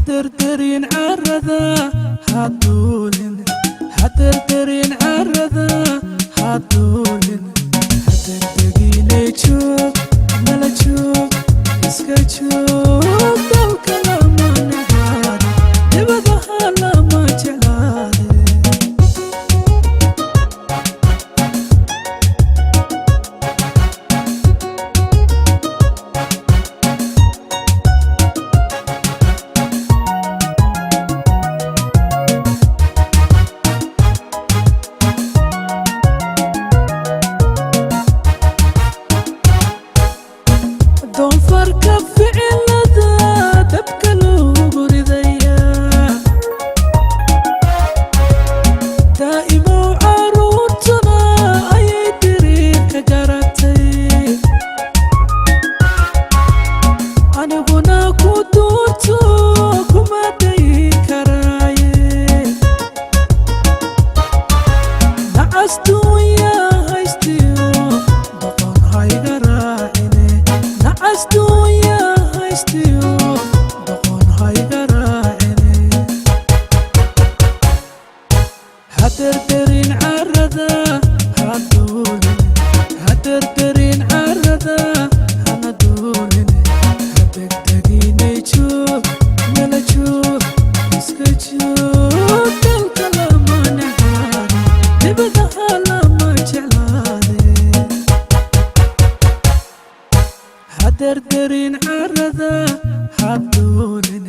هدردرين عرذا هدولن هدردرين عرذا هدولن هدردقيني تشوف ملا تشوف اسكا تشوف دولك لما نهار نبذها لما جلالي doonfarka ficilada dabka loogu ridaya daa'imo caruurtuna ayay diriirka garatay aniguna ku duurto kuma dayi karaaye nacastuunya haystiyo doqon hayga raacine nacastuunya haystiyo doqon hayga raacine haderderin carada haduulin haderderin carada hana duulin hadegdeginay joog mala joog iska joog dalka lama nahaari dibadaha lama jeclaade هدردرين عرذا هدولن